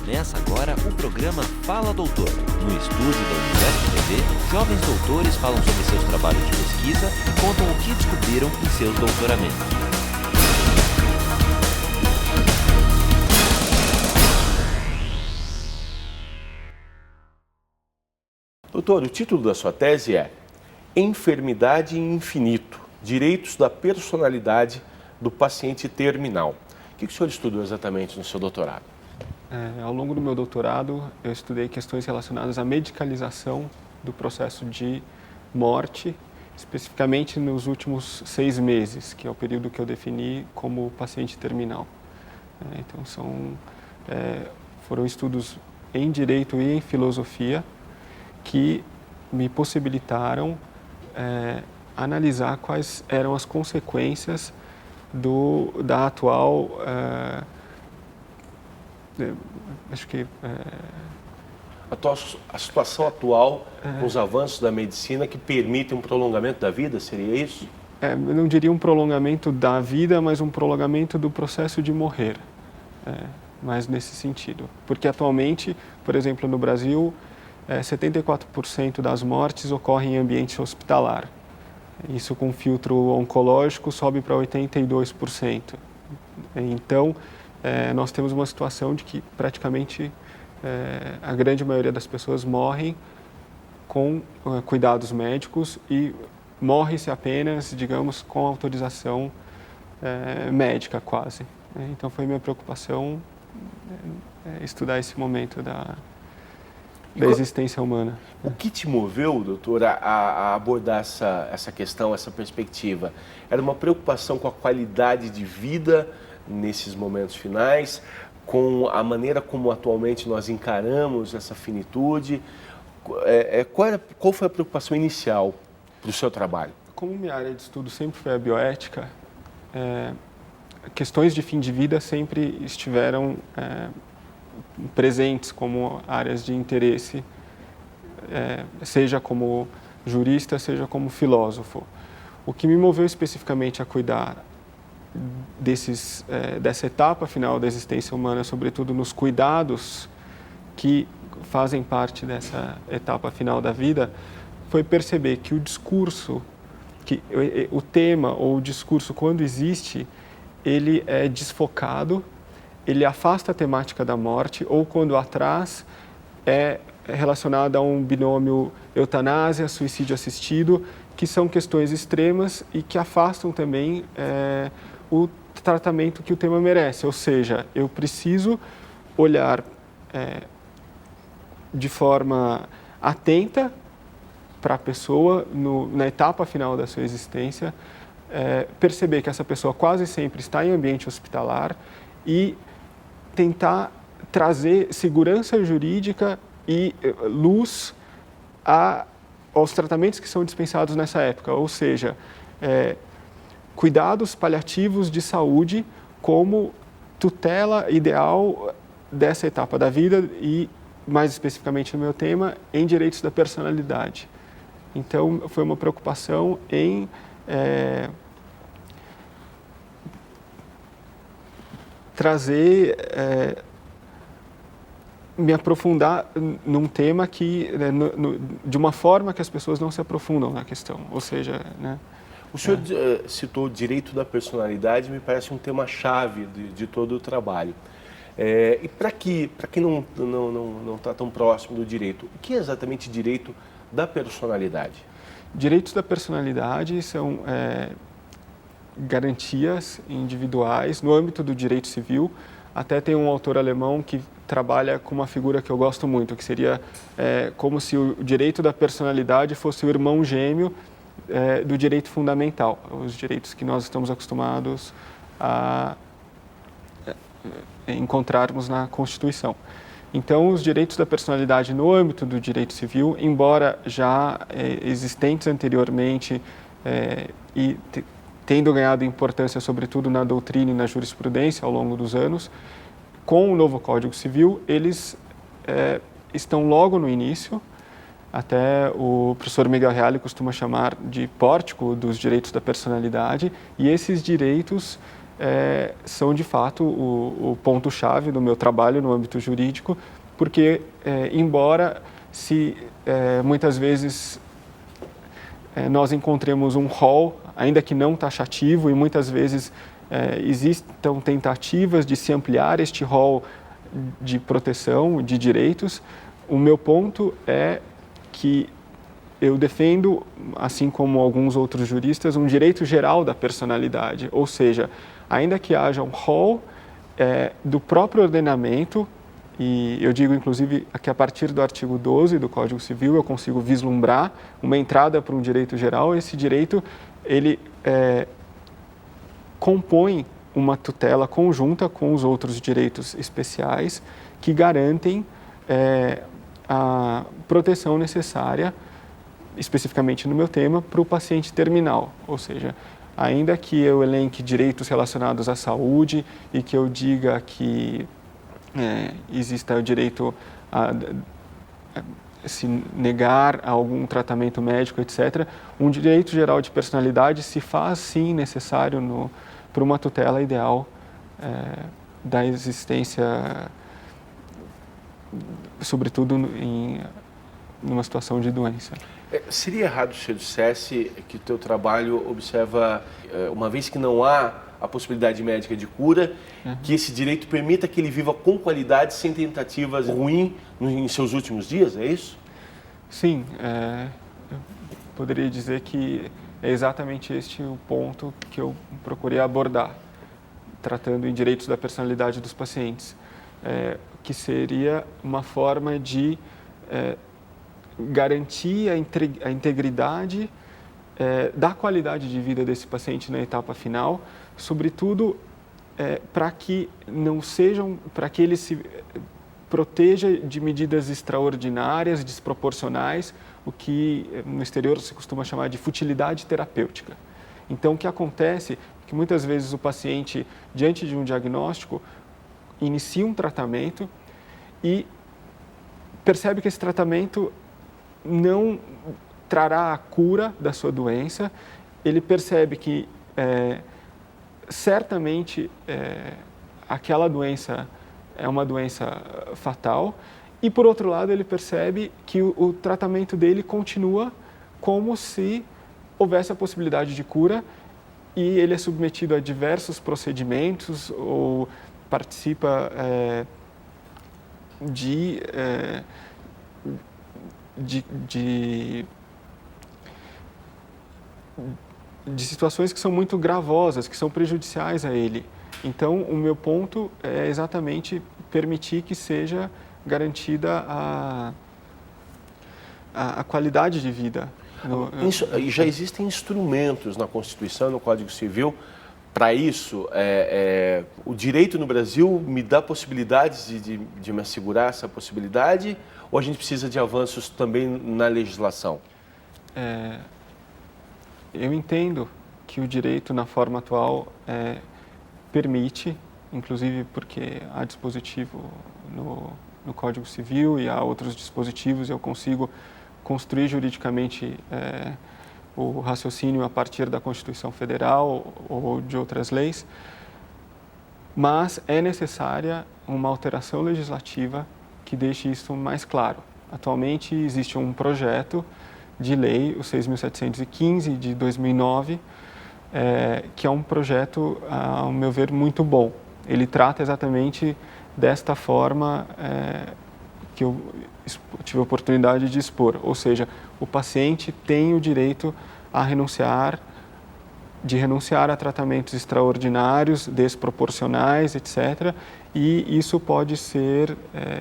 Começa agora o programa Fala Doutor. No estúdio da Universo TV, jovens doutores falam sobre seus trabalhos de pesquisa e contam o que descobriram em seus doutoramentos. Doutor, o título da sua tese é Enfermidade e Infinito, Direitos da Personalidade do Paciente Terminal. O que o senhor estudou exatamente no seu doutorado? Ao longo do meu doutorado, eu estudei questões relacionadas à medicalização do processo de morte, especificamente nos últimos 6 meses, que é o período que eu defini como paciente terminal. Então, foram estudos em direito e em filosofia que me possibilitaram analisar quais eram as consequências da atual A situação atual, com os avanços da medicina que permitem um prolongamento da vida, seria isso? Eu não diria um prolongamento da vida, mas um prolongamento do processo de morrer, mais nesse sentido. Porque atualmente, por exemplo, no Brasil, 74% das mortes ocorrem em ambiente hospitalar. Isso com filtro oncológico sobe para 82%. Então, nós temos uma situação de que praticamente a grande maioria das pessoas morrem com cuidados médicos e morre-se apenas, digamos, com autorização médica quase. Então foi minha preocupação estudar esse momento da existência humana. O que te moveu, doutor, a abordar essa questão, essa perspectiva? Era uma preocupação com a qualidade de vida nesses momentos finais, com a maneira como atualmente nós encaramos essa finitude? Qual foi a preocupação inicial do seu trabalho? Como minha área de estudo sempre foi a bioética, questões de fim de vida sempre estiveram presentes como áreas de interesse, seja como jurista, seja como filósofo. O que me moveu especificamente a cuidar dessa etapa final da existência humana, sobretudo nos cuidados que fazem parte dessa etapa final da vida, foi perceber que o discurso, o tema ou o discurso, quando existe, ele é desfocado, ele afasta a temática da morte, ou quando atrás é relacionado a um binômio eutanásia, suicídio assistido, que são questões extremas e que afastam também o tratamento que o tema merece. Ou seja, eu preciso olhar de forma atenta para a pessoa na etapa final da sua existência, perceber que essa pessoa quase sempre está em ambiente hospitalar e tentar trazer segurança jurídica e luz aos tratamentos que são dispensados nessa época, ou seja, cuidados paliativos de saúde como tutela ideal dessa etapa da vida e, mais especificamente no meu tema, em direitos da personalidade. Então, foi uma preocupação em trazer, me aprofundar num tema que, de uma forma que as pessoas não se aprofundam na questão, ou seja, O senhor citou o direito da personalidade, me parece um tema-chave de todo o trabalho. E para quem não está tão próximo do direito, o que é exatamente direito da personalidade? Direitos da personalidade são garantias individuais no âmbito do direito civil. Até tem um autor alemão que trabalha com uma figura que eu gosto muito, que seria como se o direito da personalidade fosse o irmão gêmeo do direito fundamental, os direitos que nós estamos acostumados a encontrarmos na Constituição. Então, os direitos da personalidade no âmbito do direito civil, embora já existentes anteriormente e tendo ganhado importância, sobretudo na doutrina e na jurisprudência ao longo dos anos, com o novo Código Civil, eles estão logo no início. Até o professor Miguel Reale costuma chamar de pórtico dos direitos da personalidade, e esses direitos são de fato o ponto-chave do meu trabalho no âmbito jurídico, porque embora muitas vezes nós encontremos um rol, ainda que não taxativo, e muitas vezes existam tentativas de se ampliar este rol de proteção de direitos, o meu ponto é que eu defendo, assim como alguns outros juristas, um direito geral da personalidade, ou seja, ainda que haja um rol do próprio ordenamento, e eu digo inclusive que a partir do artigo 12 do Código Civil eu consigo vislumbrar uma entrada para um direito geral, esse direito ele compõe uma tutela conjunta com os outros direitos especiais que garantem a proteção necessária, especificamente no meu tema, para o paciente terminal, ou seja, ainda que eu elenque direitos relacionados à saúde e que eu diga que exista o direito a se negar a algum tratamento médico, etc., um direito geral de personalidade se faz, sim, necessário para uma tutela ideal da existência, sobretudo numa situação de doença. Seria errado se eu dissesse que o teu trabalho observa, uma vez que não há a possibilidade médica de cura, que esse direito permita que ele viva com qualidade, sem tentativas ruins em seus últimos dias, é isso? Sim, eu poderia dizer que é exatamente este o ponto que eu procurei abordar, tratando em direitos da personalidade dos pacientes, que seria uma forma de garantir a integridade da qualidade de vida desse paciente na etapa final, sobretudo para que ele se proteja de medidas extraordinárias, desproporcionais, o que no exterior se costuma chamar de futilidade terapêutica. Então, o que acontece é que muitas vezes o paciente, diante de um diagnóstico, inicia um tratamento e percebe que esse tratamento não trará a cura da sua doença, ele percebe que certamente aquela doença é uma doença fatal e, por outro lado, ele percebe que o tratamento dele continua como se houvesse a possibilidade de cura e ele é submetido a diversos procedimentos ou participa de situações que são muito gravosas, que são prejudiciais a ele. Então, o meu ponto é exatamente permitir que seja garantida a qualidade de vida. Já existem instrumentos na Constituição, no Código Civil, para isso. O direito no Brasil me dá possibilidades de me assegurar essa possibilidade, ou a gente precisa de avanços também na legislação? Eu entendo que o direito, na forma atual, permite, inclusive porque há dispositivo no Código Civil e há outros dispositivos, eu consigo construir juridicamente o raciocínio a partir da Constituição Federal ou de outras leis, mas é necessária uma alteração legislativa que deixe isso mais claro. Atualmente existe um projeto de lei, o 6.715 de 2009, que é um projeto, ao meu ver, muito bom. Ele trata exatamente desta forma que eu tive a oportunidade de expor, ou seja, o paciente tem o direito de renunciar a tratamentos extraordinários, desproporcionais, etc. E isso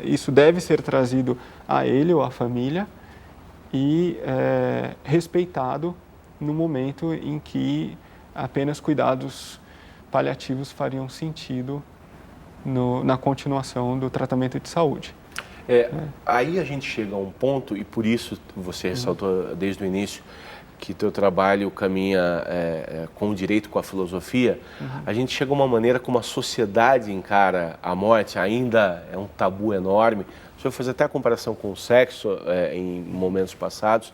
isso deve ser trazido a ele ou à família e respeitado no momento em que apenas cuidados paliativos fariam sentido na continuação do tratamento de saúde. Aí a gente chega a um ponto, e por isso você ressaltou desde o início que teu trabalho caminha com o direito, com a filosofia, a gente chega a uma maneira como a sociedade encara a morte, ainda é um tabu enorme. O senhor fez até a comparação com o sexo em momentos passados.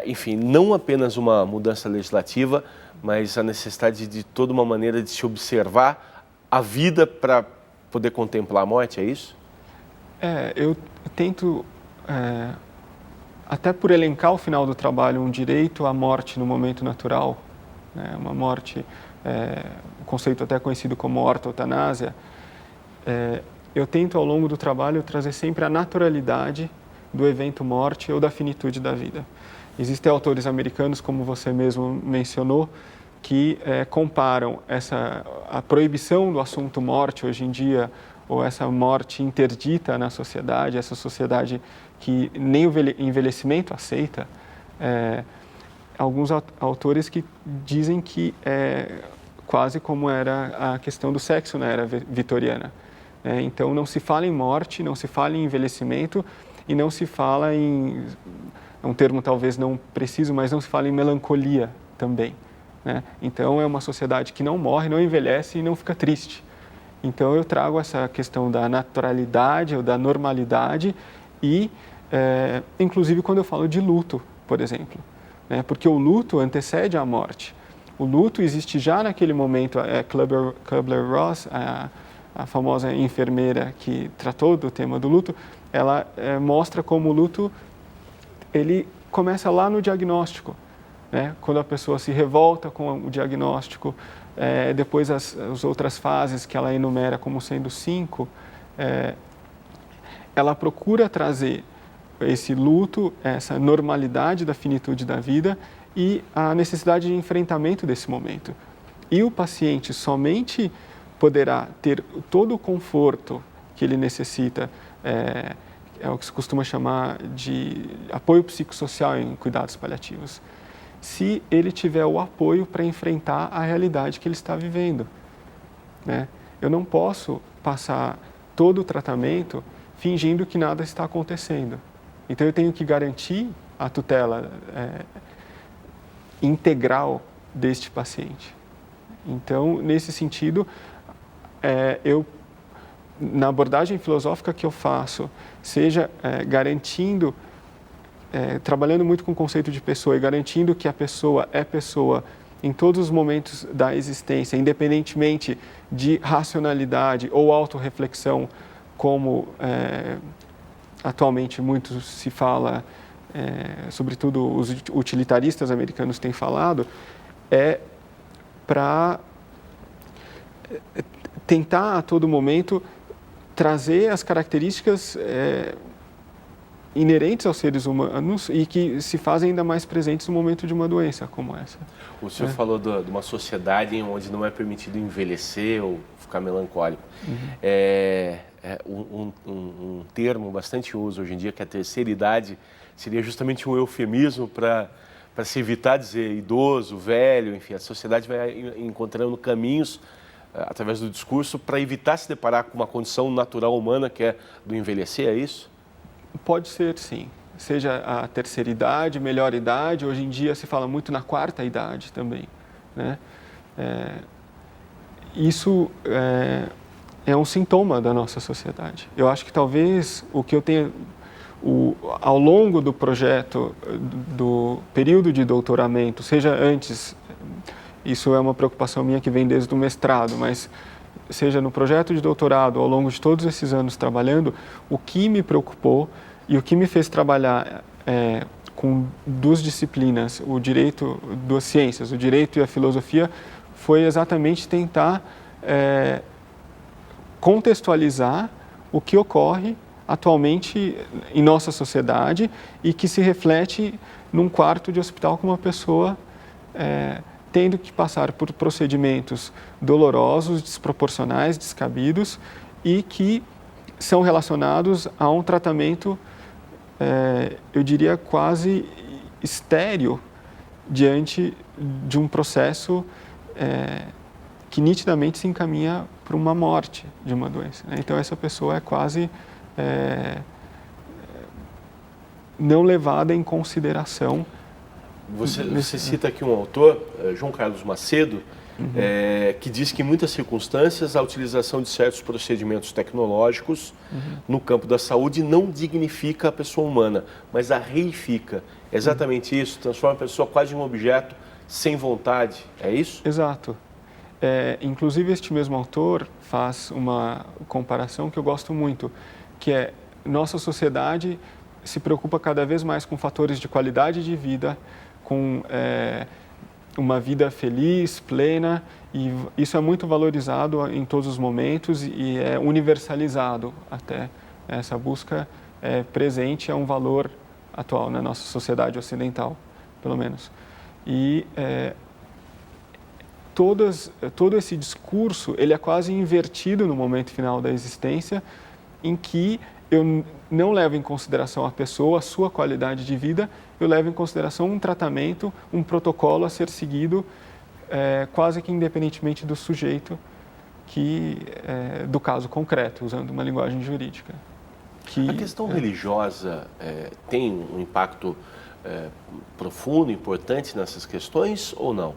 enfim, não apenas uma mudança legislativa, mas a necessidade de toda uma maneira de se observar a vida para poder contemplar a morte, é isso? Eu tento, até por elencar ao final do trabalho um direito à morte no momento natural, né, uma morte, um conceito até conhecido como ortotanásia, eu tento ao longo do trabalho trazer sempre a naturalidade do evento morte ou da finitude da vida. Existem autores americanos, como você mesmo mencionou, que comparam a proibição do assunto morte hoje em dia, ou essa morte interdita na sociedade, essa sociedade que nem o envelhecimento aceita, alguns autores que dizem que é quase como era a questão do sexo na era vitoriana. Então, não se fala em morte, não se fala em envelhecimento e não se fala em, é um termo talvez não preciso, mas não se fala em melancolia também. Né? Então, é uma sociedade que não morre, não envelhece e não fica triste. Então, eu trago essa questão da naturalidade ou da normalidade e, inclusive, quando eu falo de luto, por exemplo, né? Porque o luto antecede a morte. O luto existe já naquele momento. Kubler-Ross, a famosa enfermeira que tratou do tema do luto, ela mostra como o luto ele começa lá no diagnóstico, né? Quando a pessoa se revolta com o diagnóstico, depois as outras fases que ela enumera como sendo 5, ela procura trazer esse luto, essa normalidade da finitude da vida e a necessidade de enfrentamento desse momento. E o paciente somente poderá ter todo o conforto que ele necessita, é o que se costuma chamar de apoio psicossocial em cuidados paliativos, se ele tiver o apoio para enfrentar a realidade que ele está vivendo. Né? Eu não posso passar todo o tratamento fingindo que nada está acontecendo. Então, eu tenho que garantir a tutela integral deste paciente. Então, nesse sentido, na abordagem filosófica que eu faço, seja garantindo, trabalhando muito com o conceito de pessoa e garantindo que a pessoa é pessoa em todos os momentos da existência, independentemente de racionalidade ou autorreflexão, como atualmente muito se fala, sobretudo os utilitaristas americanos têm falado, para tentar a todo momento trazer as características inerentes aos seres humanos e que se fazem ainda mais presentes no momento de uma doença como essa. O senhor falou de uma sociedade onde não é permitido envelhecer ou ficar melancólico. Uhum. Um termo bastante uso hoje em dia, que é a terceira idade, seria justamente um eufemismo para se evitar dizer idoso, velho, enfim, a sociedade vai encontrando caminhos através do discurso para evitar se deparar com uma condição natural humana que é do envelhecer, é isso? Pode ser, sim. Seja a terceira idade, melhor idade, hoje em dia se fala muito na quarta idade também. Né? Isso é um sintoma da nossa sociedade. Eu acho que talvez o que eu tenha, ao longo do projeto, do período de doutoramento, seja antes, isso é uma preocupação minha que vem desde o mestrado, mas seja no projeto de doutorado, ao longo de todos esses anos trabalhando, o que me preocupou e o que me fez trabalhar com duas disciplinas, o direito, duas ciências, o direito e a filosofia, foi exatamente tentar contextualizar o que ocorre atualmente em nossa sociedade e que se reflete num quarto de hospital com uma pessoa tendo que passar por procedimentos dolorosos, desproporcionais, descabidos e que são relacionados a um tratamento, eu diria, quase estéril diante de um processo que nitidamente se encaminha para uma morte de uma doença. Né? Então, essa pessoa é quase não levada em consideração. Você cita aqui um autor, João Carlos Macedo, que diz que em muitas circunstâncias a utilização de certos procedimentos tecnológicos no campo da saúde não dignifica a pessoa humana, mas a reifica. É exatamente isso, transforma a pessoa quase em um objeto sem vontade, é isso? Exato. Inclusive, este mesmo autor faz uma comparação que eu gosto muito, que é nossa sociedade se preocupa cada vez mais com fatores de qualidade de vida, com uma vida feliz, plena, e isso é muito valorizado em todos os momentos e é universalizado até. Essa busca é presente, é um valor atual na nossa sociedade ocidental, pelo menos. E todo esse discurso, ele é quase invertido no momento final da existência, em que eu não levo em consideração a pessoa, a sua qualidade de vida, eu levo em consideração um tratamento, um protocolo a ser seguido, quase que independentemente do sujeito, do caso concreto, usando uma linguagem jurídica. A questão religiosa tem um impacto profundo, importante nessas questões ou não?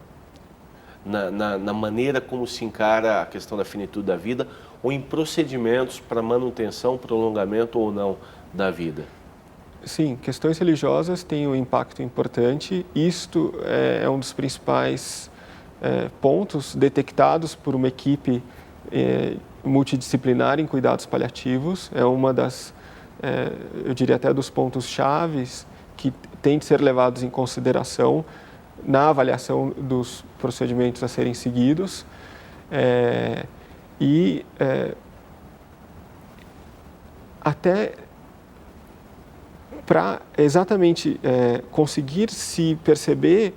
Na maneira como se encara a questão da finitude da vida ou em procedimentos para manutenção, prolongamento ou não da vida? Sim, questões religiosas têm um impacto importante. Isto é um dos principais pontos detectados por uma equipe multidisciplinar em cuidados paliativos. É uma das, eu diria até dos pontos chaves que tem de ser levados em consideração na avaliação dos procedimentos a serem seguidos. Até para exatamente conseguir se perceber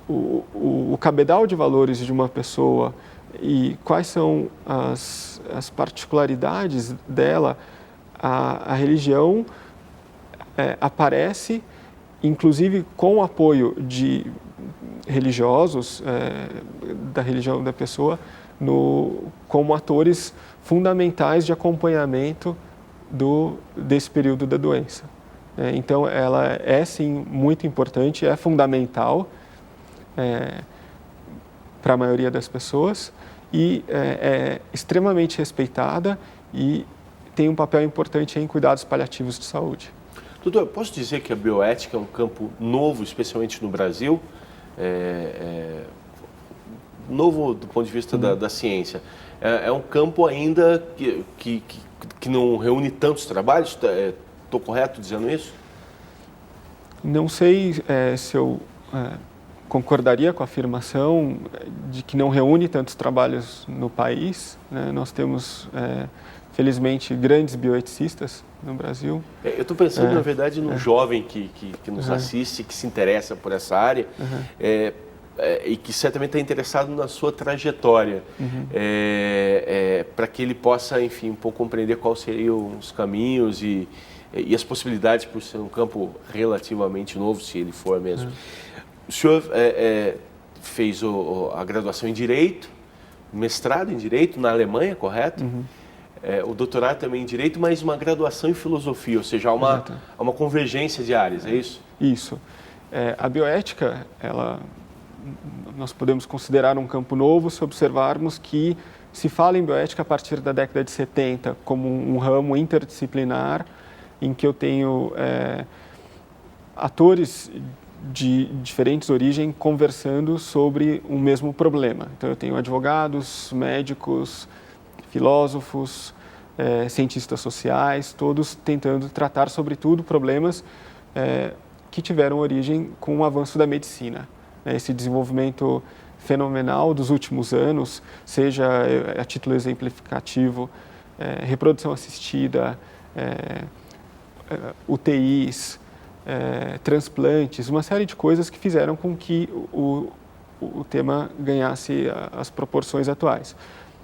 o cabedal de valores de uma pessoa e quais são as particularidades dela, a religião aparece, inclusive com o apoio de religiosos, da religião da pessoa, como atores fundamentais de acompanhamento desse período da doença. Então, ela é sim muito importante, é fundamental para a maioria das pessoas e é extremamente respeitada e tem um papel importante em cuidados paliativos de saúde. Doutor, posso dizer que a bioética é um campo novo, especialmente no Brasil, novo do ponto de vista da ciência. É um campo ainda que não reúne tantos trabalhos? Estou correto dizendo isso? Não sei se eu concordaria com a afirmação de que não reúne tantos trabalhos no país, né? Nós temos, felizmente, grandes bioeticistas no Brasil. Eu estou pensando, na verdade, no jovem que nos assiste, que se interessa por essa área, e que certamente está interessado na sua trajetória, para que ele possa, enfim, um pouco compreender quais seriam os caminhos e as possibilidades, por ser um campo relativamente novo, se ele for mesmo. O senhor fez a graduação em Direito, mestrado em Direito na Alemanha, correto? O doutorado também em Direito, mas uma graduação em Filosofia, ou seja, há uma convergência de áreas, é isso? Isso. A bioética, nós podemos considerar um campo novo se observarmos que se fala em bioética a partir da década de 70 como um ramo interdisciplinar em que eu tenho atores de diferentes origens conversando sobre um mesmo problema. Então, eu tenho advogados, médicos, filósofos, cientistas sociais, todos tentando tratar, sobretudo, problemas que tiveram origem com o avanço da medicina. Esse desenvolvimento fenomenal dos últimos anos, seja a título exemplificativo, reprodução assistida, UTIs, transplantes, uma série de coisas que fizeram com que o tema ganhasse as proporções atuais.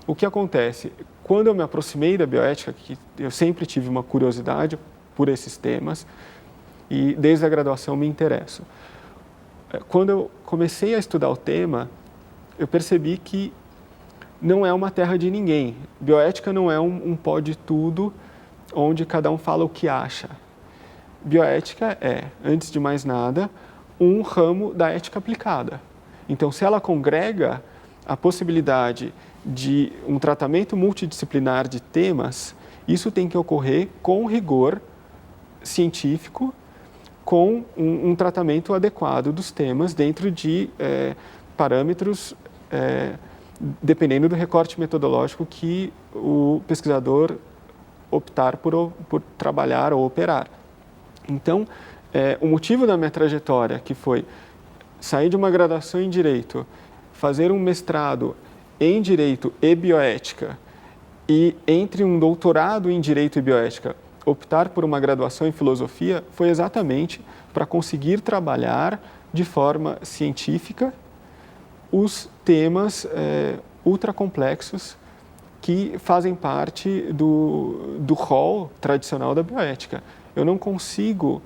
O que acontece? Quando eu me aproximei da bioética, que eu sempre tive uma curiosidade por esses temas e desde a graduação me interesso. Quando eu comecei a estudar o tema, eu percebi que não é uma terra de ninguém. Bioética não é um pó de tudo onde cada um fala o que acha. Bioética é, antes de mais nada, um ramo da ética aplicada. Então, se ela congrega a possibilidade de um tratamento multidisciplinar de temas, isso tem que ocorrer com rigor científico, com um tratamento adequado dos temas dentro de parâmetros, dependendo do recorte metodológico que o pesquisador optar por trabalhar ou operar. Então, o motivo da minha trajetória, que foi sair de uma graduação em Direito, fazer um mestrado em Direito e Bioética, e entre um doutorado em Direito e Bioética, optar por uma graduação em Filosofia, foi exatamente para conseguir trabalhar de forma científica os temas ultra complexos que fazem parte do rol tradicional da bioética. Eu não consigo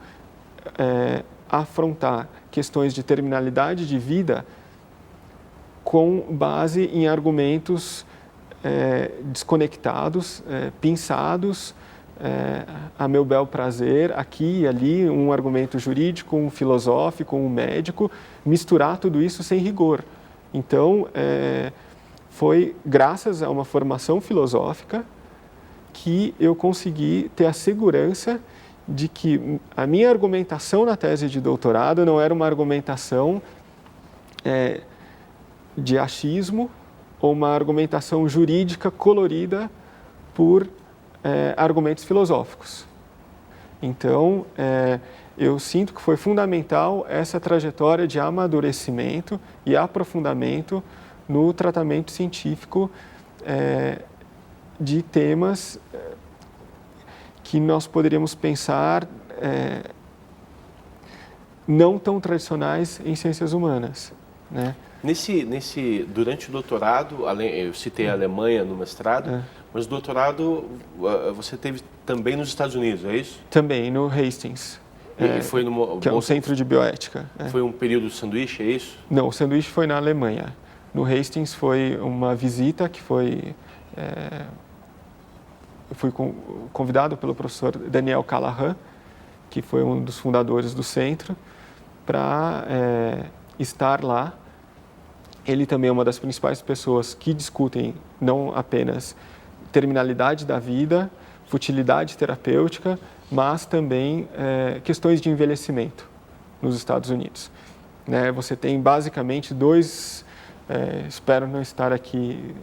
afrontar questões de terminalidade de vida com base em argumentos desconectados, pinçados, a meu bel prazer, aqui e ali, um argumento jurídico, um filosófico, um médico, misturar tudo isso sem rigor. Então, foi graças a uma formação filosófica que eu consegui ter a segurança de que a minha argumentação na tese de doutorado não era uma argumentação de achismo ou uma argumentação jurídica colorida por argumentos filosóficos. Então, eu sinto que foi fundamental essa trajetória de amadurecimento e aprofundamento no tratamento científico de temas que nós poderíamos pensar não tão tradicionais em ciências humanas, né? Durante o doutorado, eu citei a Alemanha no mestrado, mas o doutorado você teve também nos Estados Unidos, é isso? Também, no Hastings, foi que é um centro de bioética. Foi um período de sanduíche, é isso? Não, o sanduíche foi na Alemanha. No Hastings foi uma visita que foi... eu fui convidado pelo professor Daniel Callahan, que foi um dos fundadores do centro, para estar lá. Ele também é uma das principais pessoas que discutem não apenas terminalidade da vida, futilidade terapêutica, mas também questões de envelhecimento nos Estados Unidos. Né? Você tem basicamente dois, espero não estar aqui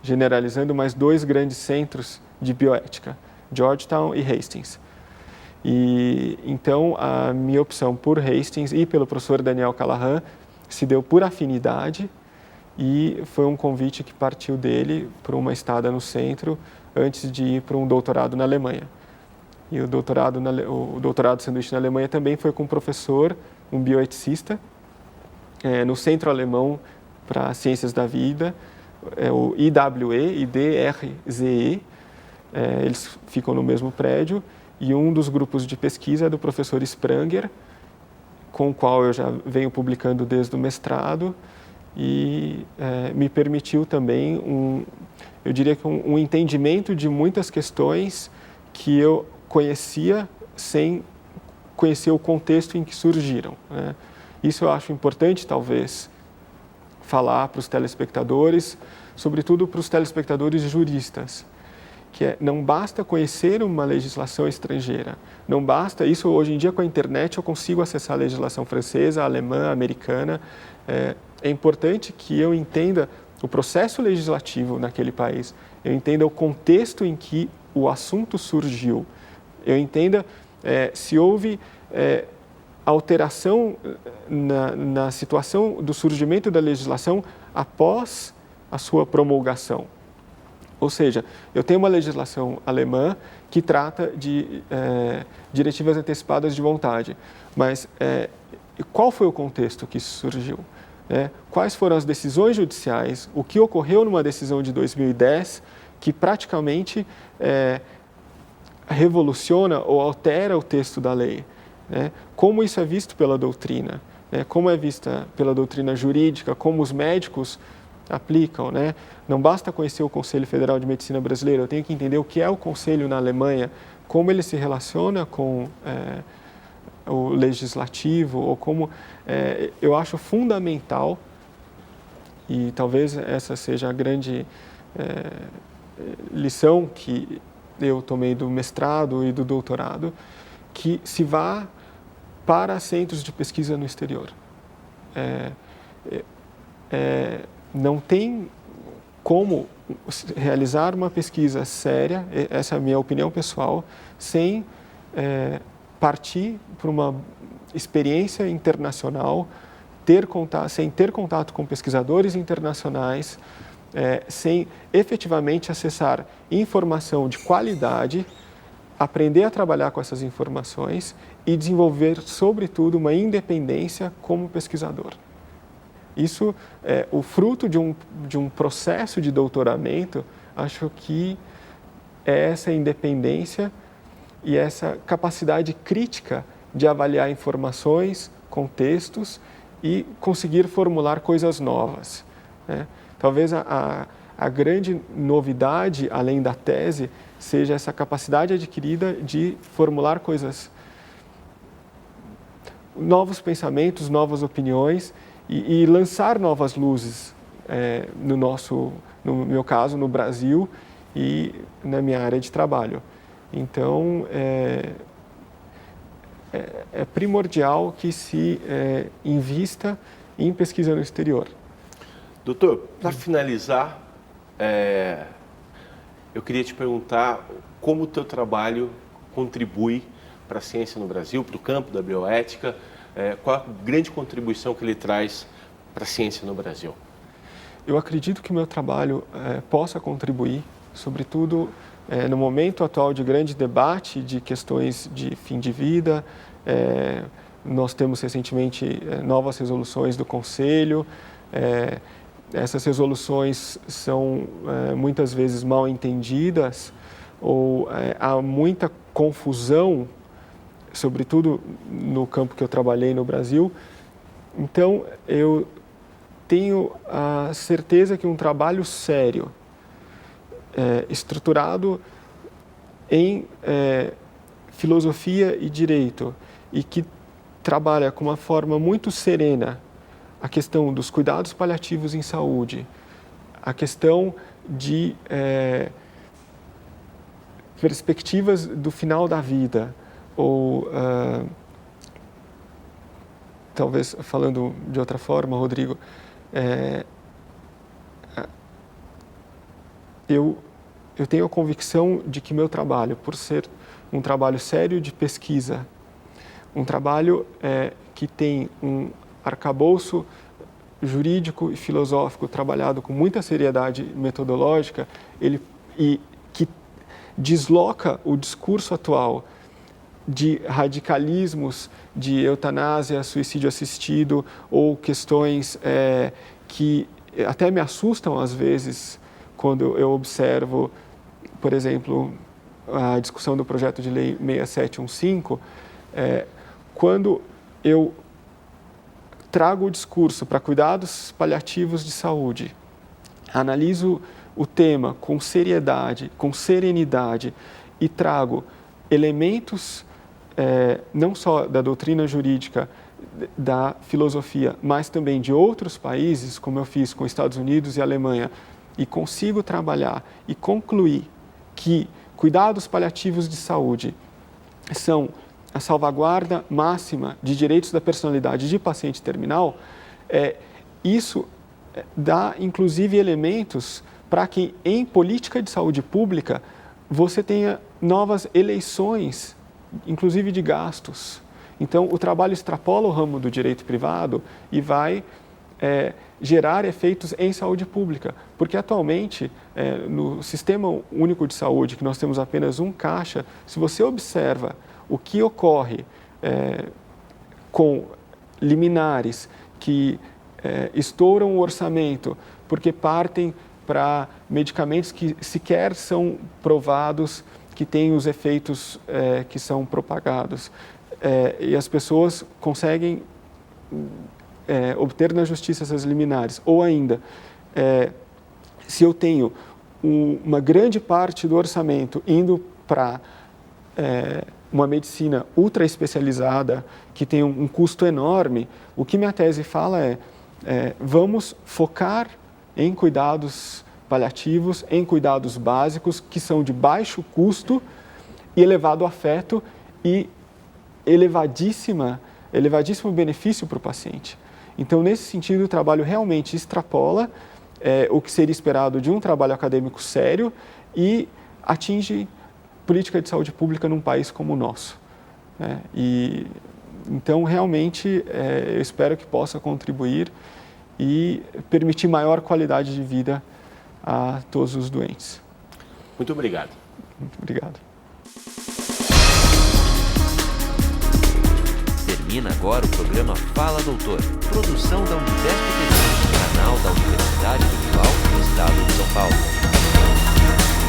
generalizando, mas dois grandes centros de bioética, Georgetown e Hastings. E então a minha opção por Hastings e pelo professor Daniel Callahan se deu por afinidade e foi um convite que partiu dele para uma estada no centro antes de ir para um doutorado na Alemanha. E o doutorado sanduíche na Alemanha também foi com um professor, um bioeticista, no Centro Alemão para Ciências da Vida, o IWE, IDRZE, eles ficam no mesmo prédio, e um dos grupos de pesquisa é do professor Spranger, com o qual eu já venho publicando desde o mestrado, e me permitiu também eu diria que um entendimento de muitas questões que eu conhecia sem conhecer o contexto em que surgiram, né? Isso eu acho importante, talvez, falar para os telespectadores, sobretudo para os telespectadores juristas, que não basta conhecer uma legislação estrangeira, não basta, isso hoje em dia com a internet eu consigo acessar a legislação francesa, alemã, americana, é importante que eu entenda o processo legislativo naquele país, eu entenda o contexto em que o assunto surgiu, eu entenda se houve alteração na situação do surgimento da legislação após a sua promulgação. Ou seja, eu tenho uma legislação alemã que trata de diretivas antecipadas de vontade, mas qual foi o contexto que isso surgiu? Quais foram as decisões judiciais? O que ocorreu numa decisão de 2010 que praticamente revoluciona ou altera o texto da lei? Como isso é visto pela doutrina? Como é vista pela doutrina jurídica? Como os médicos aplicam, né? Não basta conhecer o Conselho Federal de Medicina Brasileiro, eu tenho que entender o que é o Conselho na Alemanha, como ele se relaciona com o legislativo, ou como eu acho fundamental e talvez essa seja a grande lição que eu tomei do mestrado e do doutorado, que se vá para centros de pesquisa no exterior. Não tem como realizar uma pesquisa séria, essa é a minha opinião pessoal, sem partir para uma experiência internacional, sem ter contato com pesquisadores internacionais, sem efetivamente acessar informação de qualidade, aprender a trabalhar com essas informações e desenvolver, sobretudo, uma independência como pesquisador. Isso é o fruto de um processo de doutoramento, acho que é essa independência e essa capacidade crítica de avaliar informações, contextos e conseguir formular coisas novas, né? Talvez a grande novidade, além da tese, seja essa capacidade adquirida de formular coisas, novos pensamentos, novas opiniões e lançar novas luzes, no meu caso, no Brasil e na minha área de trabalho. Então, é primordial que se invista em pesquisa no exterior. Doutor, para finalizar, eu queria te perguntar como o teu trabalho contribui para a ciência no Brasil, para o campo da bioética, qual a grande contribuição que ele traz para a ciência no Brasil? Eu acredito que o meu trabalho possa contribuir, sobretudo no momento atual de grande debate de questões de fim de vida. Nós temos recentemente novas resoluções do Conselho. Essas resoluções são muitas vezes mal entendidas ou há muita confusão, sobretudo no campo que eu trabalhei no Brasil. Então, eu tenho a certeza que um trabalho sério, estruturado em filosofia e direito e que trabalha com uma forma muito serena a questão dos cuidados paliativos em saúde, a questão de perspectivas do final da vida, ou talvez falando de outra forma, Rodrigo, eu tenho a convicção de que meu trabalho, por ser um trabalho sério de pesquisa, um trabalho que tem um arcabouço jurídico e filosófico trabalhado com muita seriedade metodológica, e que desloca o discurso atual de radicalismos, de eutanásia, suicídio assistido ou questões que até me assustam às vezes quando eu observo, por exemplo, a discussão do projeto de lei 6715, quando eu trago o discurso para cuidados paliativos de saúde, analiso o tema com seriedade, com serenidade e trago elementos não só da doutrina jurídica, da filosofia, mas também de outros países, como eu fiz com Estados Unidos e Alemanha, e consigo trabalhar e concluir que cuidados paliativos de saúde são a salvaguarda máxima de direitos da personalidade de paciente terminal, isso dá, inclusive, elementos para que, em política de saúde pública, você tenha novas eleições, inclusive de gastos. Então, o trabalho extrapola o ramo do direito privado e vai gerar efeitos em saúde pública, porque atualmente, no Sistema Único de Saúde, que nós temos apenas um caixa, se você observa o que ocorre com liminares que estouram o orçamento porque partem para medicamentos que sequer são provados, que têm os efeitos que são propagados, e as pessoas conseguem obter na justiça essas liminares. Ou ainda, se eu tenho uma grande parte do orçamento indo para uma medicina ultra especializada, que tem um custo enorme, o que minha tese fala vamos focar em cuidados paliativos, em cuidados básicos, que são de baixo custo e elevado afeto e elevadíssimo benefício para o paciente. Então, nesse sentido, o trabalho realmente extrapola o que seria esperado de um trabalho acadêmico sério e atinge política de saúde pública num país como o nosso. Então, realmente, eu espero que possa contribuir e permitir maior qualidade de vida a todos os doentes. Muito obrigado. Muito obrigado. Termina agora o programa Fala Doutor, produção da Univesp TV, canal da Universidade Federal do Estado de São Paulo.